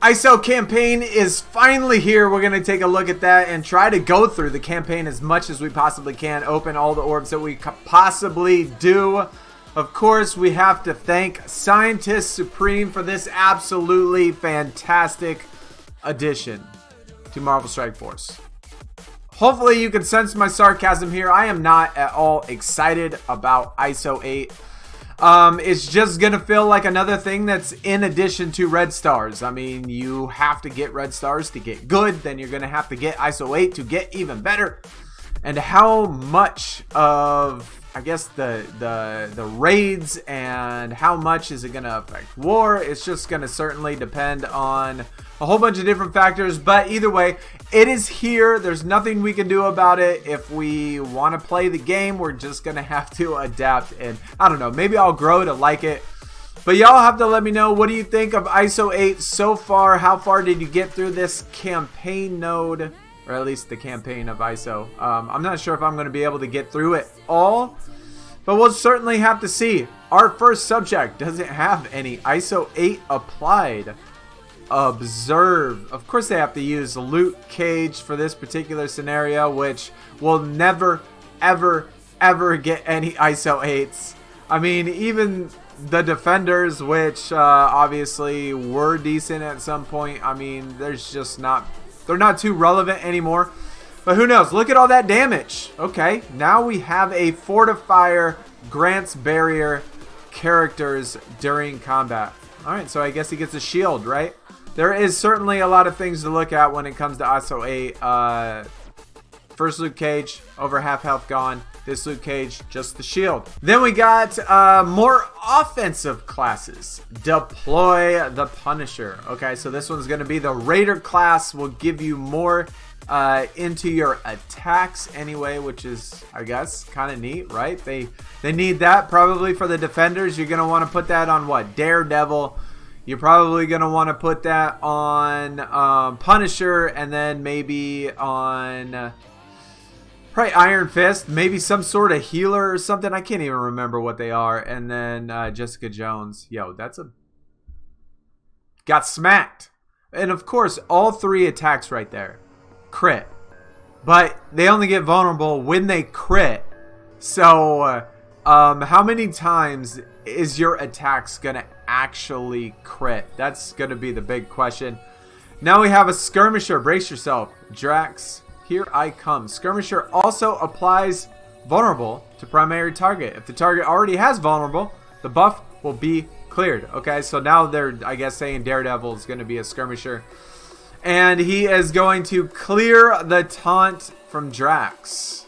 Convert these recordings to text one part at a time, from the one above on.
ISO campaign is finally here. We're going to take a look at that and try to go through the campaign as much as we possibly can. Open all the orbs that we could possibly do. Of course, we have to thank Scientist Supreme for this absolutely fantastic addition to Marvel Strike Force. Hopefully you can sense my sarcasm here. I am not at all excited about ISO-8. It's just gonna feel like another thing that's in addition to red stars. I mean, you have to get red stars to get good, then you're gonna have to get ISO-8 to get even better. And how much of, I guess, the raids and how much is it gonna affect war, it's just gonna certainly depend on a whole bunch of different factors. But either way, it is here. There's nothing we can do about it. If we want to play the game, we're just gonna have to adapt, and I don't know, maybe I'll grow to like it. But y'all have to let me know, what do you think of ISO-8 so far? How far did you get through this campaign node, or at least the campaign of ISO? I'm not sure if I'm going to be able to get through it all, but we'll certainly have to see. Our first subject doesn't have any ISO-8 applied. Observe. Of course they have to use the loot cage for this particular scenario, which will never, ever get any ISO-8s. I mean, even the defenders, which obviously were decent at some point, I mean, there's just not, they're not too relevant anymore. But who knows? Look at all that damage. Okay, now we have a fortifier grants barrier characters during combat. Alright, so I guess he gets a shield, right? There is certainly a lot of things to look at when it comes to ISO-8. First loot cage, over half health gone. This loot cage, just the shield. Then we got more offensive classes. Deploy the Punisher. Okay, so this one's going to be the Raider class. Will give you more into your attacks anyway, which is, I guess, kind of neat, right? They need that probably for the defenders. You're going to want to put that on what? Daredevil. You're probably going to want to put that on Punisher, and then maybe on probably Iron Fist, maybe some sort of healer or something. I can't even remember what they are. And then Jessica Jones. Yo, that's a... Got smacked. And of course, all three attacks right there. Crit. But they only get vulnerable when they crit. So, how many times is your attacks going to actually crit? That's going to be the big question. Now we have a Skirmisher. Brace yourself. Drax, here I come. Skirmisher also applies vulnerable to primary target. If the target already has vulnerable, the buff will be cleared. Okay, so now they're, I guess, saying Daredevil is going to be a Skirmisher. And he is going to clear the taunt from Drax.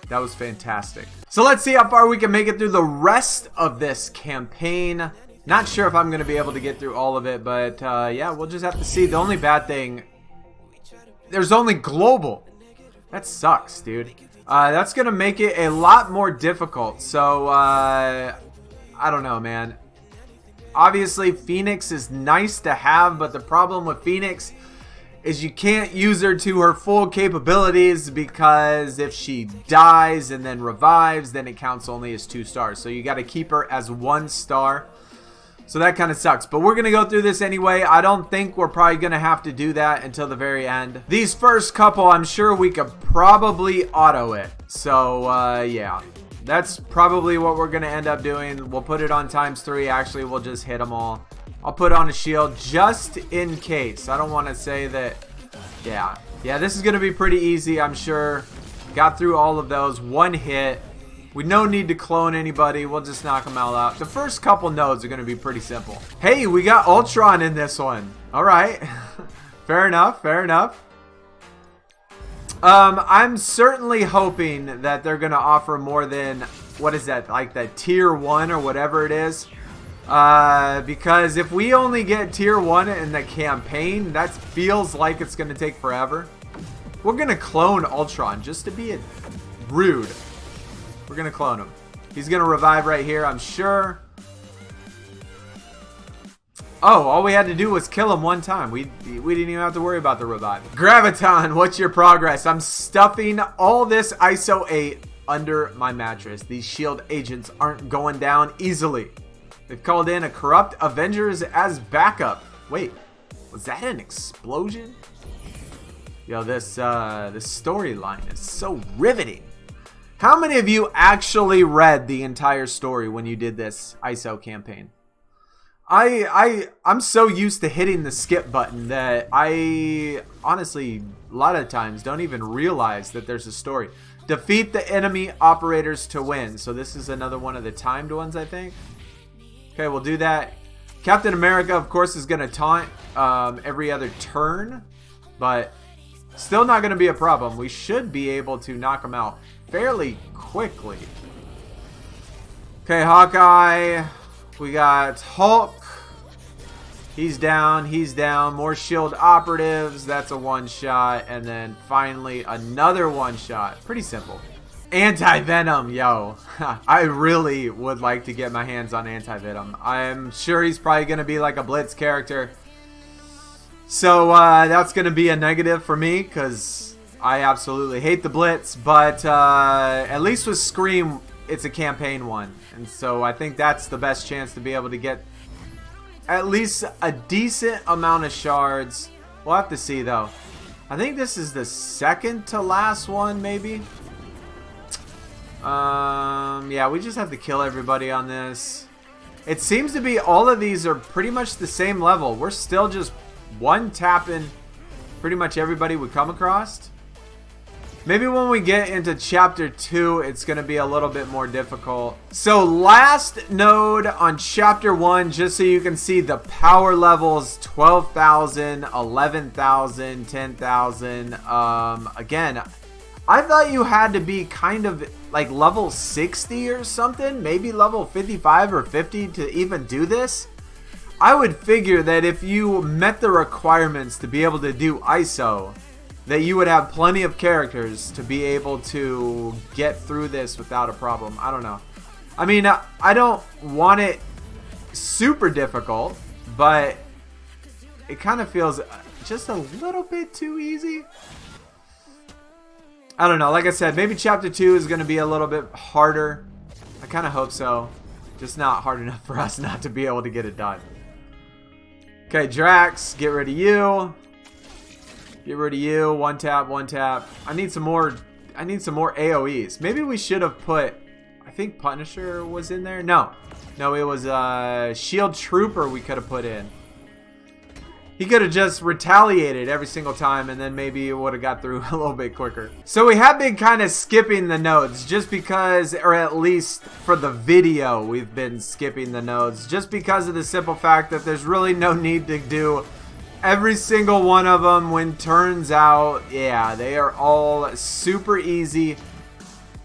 That was fantastic. So let's see how far we can make it through the rest of this campaign. Not sure if I'm going to be able to get through all of it, but yeah, we'll just have to see. The only bad thing, there's only global. That sucks, dude. That's going to make it a lot more difficult. So, I don't know, man. Obviously, Phoenix is nice to have, but the problem with Phoenix is you can't use her to her full capabilities, because if she dies and then revives, then it counts only as 2 stars. So you got to keep her as 1 star. So that kind of sucks. But we're going to go through this anyway. I don't think we're probably going to have to do that until the very end. These first couple, I'm sure we could probably auto it. So, yeah. That's probably what we're going to end up doing. We'll put it on ×3. Actually, we'll just hit them all. I'll put on a shield just in case. I don't want to say that. Yeah. Yeah, this is going to be pretty easy, I'm sure. Got through all of those. 1 hit. We no need to clone anybody. We'll just knock them all out. The first couple nodes are going to be pretty simple. Hey, we got Ultron in this one. All right. Fair enough. Fair enough. I'm certainly hoping that they're going to offer more than, what is that, like the tier 1 or whatever it is. Because if we only get tier 1 in the campaign, that feels like it's going to take forever. We're going to clone Ultron just to be rude. We're going to clone him. He's going to revive right here, I'm sure. Oh, all we had to do was kill him 1 time. We didn't even have to worry about the revive. Graviton, what's your progress? I'm stuffing all this ISO-8 under my mattress. These shield agents aren't going down easily. They've called in a corrupt Avengers as backup. Wait, was that an explosion? Yo, this storyline is so riveting. How many of you actually read the entire story when you did this ISO campaign? I'm so used to hitting the skip button that I honestly a lot of times don't even realize that there's a story. Defeat the enemy operators to win. So this is another one of the timed ones, I think. Okay, we'll do that. Captain America, of course, is going to taunt every other turn, but still not going to be a problem. We should be able to knock him out fairly quickly. Okay, Hawkeye. We got Hulk. He's down. He's down. More shield operatives. That's a one-shot. And then finally another one-shot. Pretty simple. Anti-Venom, yo. I really would like to get my hands on Anti-Venom. I'm sure he's probably going to be like a Blitz character. So that's going to be a negative for me because I absolutely hate the Blitz. But at least with Scream, it's a campaign one. And so I think that's the best chance to be able to get at least a decent amount of shards. We'll have to see though. I think this is the second to last one, maybe. Yeah, we just have to kill everybody on this. It seems to be all of these are pretty much the same level. We're still just one tapping pretty much everybody we come across. Maybe when we get into chapter 2, it's going to be a little bit more difficult. So last node on chapter 1, just so you can see the power levels, 12,000, 11,000, 10,000. Again, I thought you had to be kind of like level 60 or something, maybe level 55 or 50 to even do this. I would figure that if you met the requirements to be able to do ISO, that you would have plenty of characters to be able to get through this without a problem. I don't know. I mean, I don't want it super difficult, but it kind of feels just a little bit too easy. I don't know. Like I said, maybe chapter 2 is going to be a little bit harder. I kind of hope so. Just not hard enough for us not to be able to get it done. Okay, Drax, get rid of you. Get rid of you. One tap, one tap. I need some more AoEs. Maybe we should have put, I think Punisher was in there. No, it was Shield Trooper we could have put in. He could have just retaliated every single time and then maybe it would have got through a little bit quicker. So we have been kind of skipping the nodes just because, or at least for the video, we've been skipping the nodes just because of the simple fact that there's really no need to do every single one of them when turns out, yeah, they are all super easy.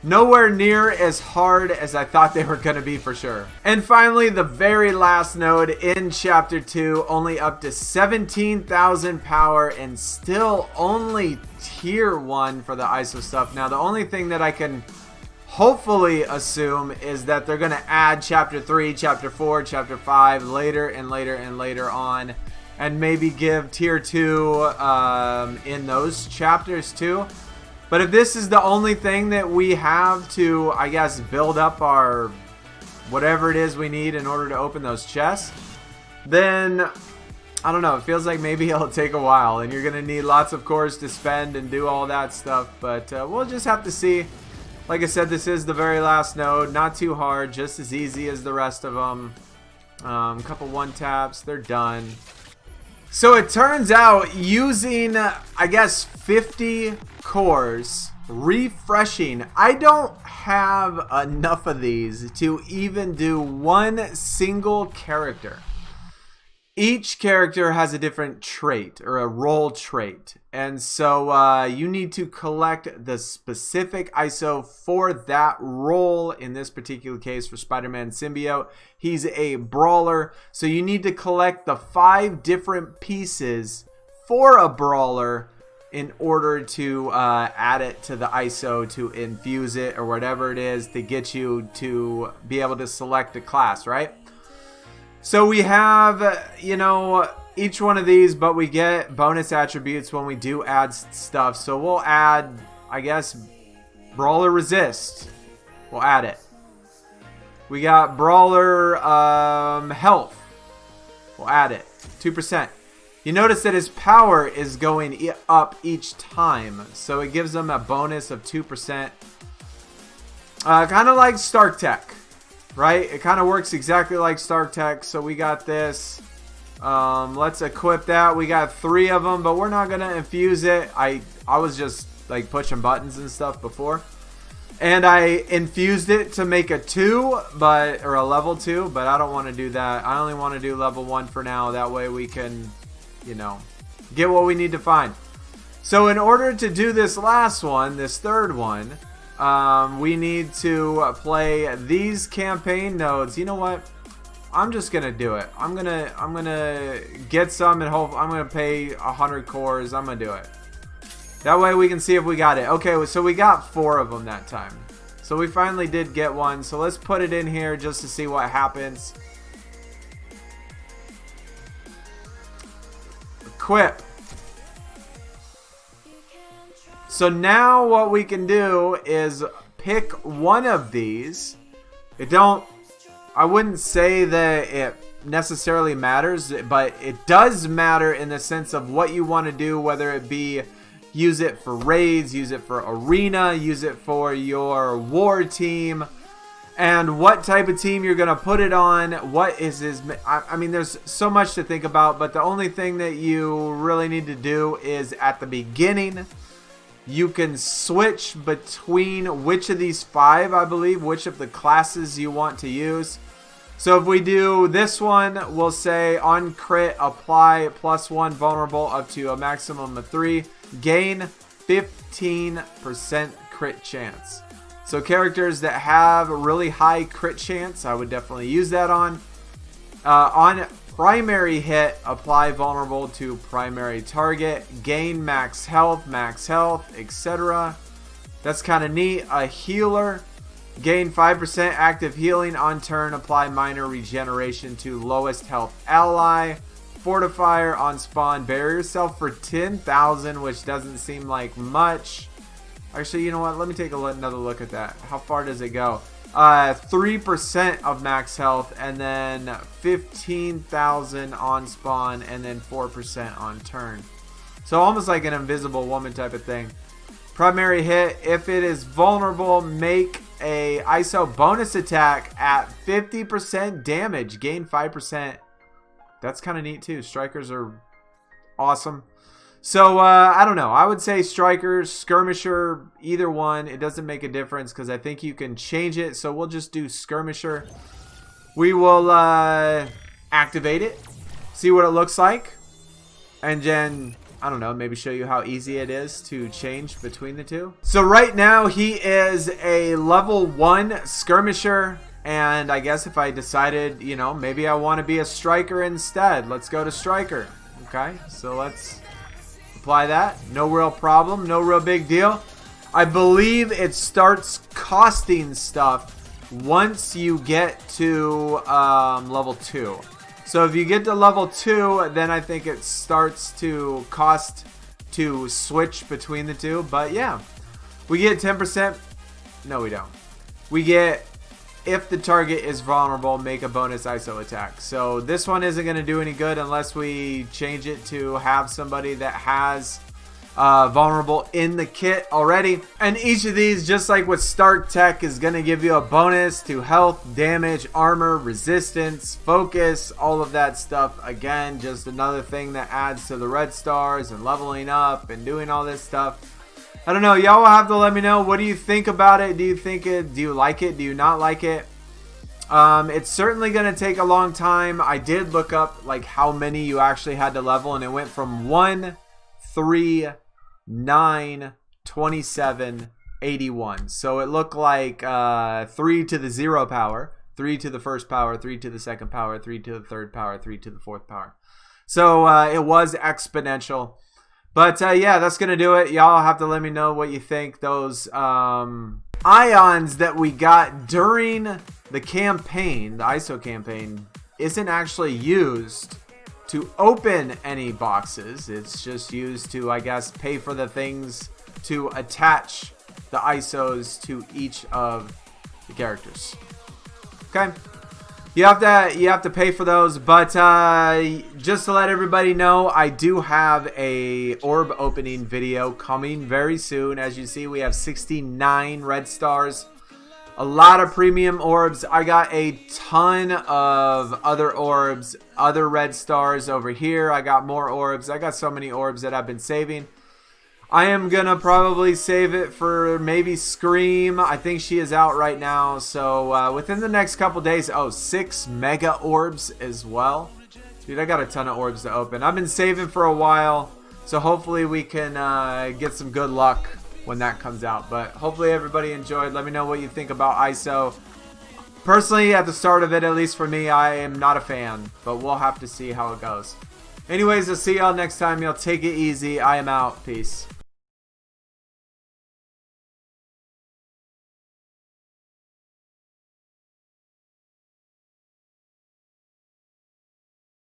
Nowhere near as hard as I thought they were going to be for sure. And finally, the very last node in Chapter 2, only up to 17,000 power and still only Tier 1 for the ISO stuff. Now, the only thing that I can hopefully assume is that they're going to add Chapter 3, Chapter 4, Chapter 5 later and later and later on. And maybe give Tier 2 in those chapters too. But if this is the only thing that we have to, I guess, build up our whatever it is we need in order to open those chests, then I don't know. It feels like maybe it'll take a while and you're going to need lots of cores to spend and do all that stuff. But we'll just have to see. Like I said, this is the very last node. Not too hard. Just as easy as the rest of them. Couple one taps. They're done. So it turns out using, I guess, 50 cores, refreshing. I don't have enough of these to even do one single character. Each character has a different trait or a role trait. And so you need to collect the specific ISO for that role. In this particular case for Spider-Man Symbiote, he's a brawler. So you need to collect the 5 different pieces for a brawler in order to add it to the ISO to infuse it or whatever it is to get you to be able to select a class, right? So we have, you know, each one of these, but we get bonus attributes when we do add stuff. So we'll add, I guess, Brawler Resist. We'll add it. We got Brawler health. We'll add it. 2%. You notice that his power is going up each time. So it gives him a bonus of 2%. Kind of like Stark Tech. Right? It kind of works exactly like Stark Tech. So we got this. Let's equip that. We got 3 of them, but we're not going to infuse it. I was just like pushing buttons and stuff before. And I infused it to make a 2, or a level 2, but I don't want to do that. I only want to do level 1 for now. That way we can, you know, get what we need to find. So in order to do this last one, this third one, we need to play these campaign nodes. You know what? I'm just gonna do it. I'm gonna get some and hope. I'm gonna pay 100 cores. I'm gonna do it. That way we can see if we got it. Okay, so we got 4 of them that time. So we finally did get one. So let's put it in here just to see what happens. Equip. So now what we can do is pick one of these. I wouldn't say that it necessarily matters, but it does matter in the sense of what you want to do, whether it be use it for raids, use it for arena, use it for your war team, and what type of team you're going to put it on. What is his... I mean, there's so much to think about, but the only thing that you really need to do is at the beginning, you can switch between which of these 5, I believe, which of the classes you want to use. So if we do this one, we'll say on crit, apply +1 vulnerable up to a maximum of 3. Gain 15% crit chance. So characters that have really high crit chance, I would definitely use that on. On primary hit, apply vulnerable to primary target. Gain max health, etc. That's kind of neat. A healer. Gain 5% active healing on turn. Apply minor regeneration to lowest health ally. Fortifier on spawn. Bury yourself for 10,000, which doesn't seem like much. Actually, you know what? Let me take another look at that. How far does it go? 3% of max health, and then 15,000 on spawn, and then 4% on turn. So almost like an invisible woman type of thing. Primary hit. If it is vulnerable, make a ISO bonus attack at 50% damage. Gain 5%. That's kind of neat too. Strikers are awesome. So, I don't know. I would say strikers, skirmisher, either one. It doesn't make a difference because I think you can change it. So we'll just do skirmisher. We will activate it. See what it looks like. And then, I don't know, maybe show you how easy it is to change between the two. So right now he is a level 1 skirmisher. And I guess if I decided, you know, maybe I want to be a striker instead. Let's go to striker. Okay, so let's apply that. No real problem. No real big deal. I believe it starts costing stuff once you get to level 2. So if you get to level 2, then I think it starts to cost to switch between the two. But yeah, we get 10%. No, we don't. We get... if the target is vulnerable, make a bonus ISO attack. So this one isn't going to do any good unless we change it to have somebody that has vulnerable in the kit already. And each of these, just like with Stark Tech, is going to give you a bonus to health, damage, armor, resistance, focus, all of that stuff. Again, just another thing that adds to the red stars and leveling up and doing all this stuff. I don't know. Y'all will have to let me know. What do you think about it? Do you like it? Do you not like it? It's certainly going to take a long time. I did look up like how many you actually had to level, and it went from 1, 3, 9, 27, 81. So it looked like 3 to the 0 power, 3 to the first power, 3 to the second power, 3 to the third power, 3 to the fourth power. So it was exponential. But yeah, that's going to do it. Y'all have to let me know what you think. Those ions that we got during the campaign, the ISO campaign, isn't actually used to open any boxes. It's just used to, I guess, pay for the things to attach the ISOs to each of the characters. Okay. You have to pay for those, but just to let everybody know, I do have a orb opening video coming very soon. As you see, we have 69 red stars, a lot of premium orbs. I got a ton of other orbs, other red stars over here. I got more orbs. I got so many orbs that I've been saving. I am gonna probably save it for maybe Scream. I think she is out right now, so within the next couple days. Oh, 6 mega orbs as well. Dude, I got a ton of orbs to open. I've been saving for a while, so hopefully we can get some good luck when that comes out. But hopefully everybody enjoyed. Let me know what you think about ISO. Personally, at the start of it, at least for me, I am not a fan, but we'll have to see how it goes. Anyways, I'll see y'all next time. Y'all take it easy. I am out. Peace.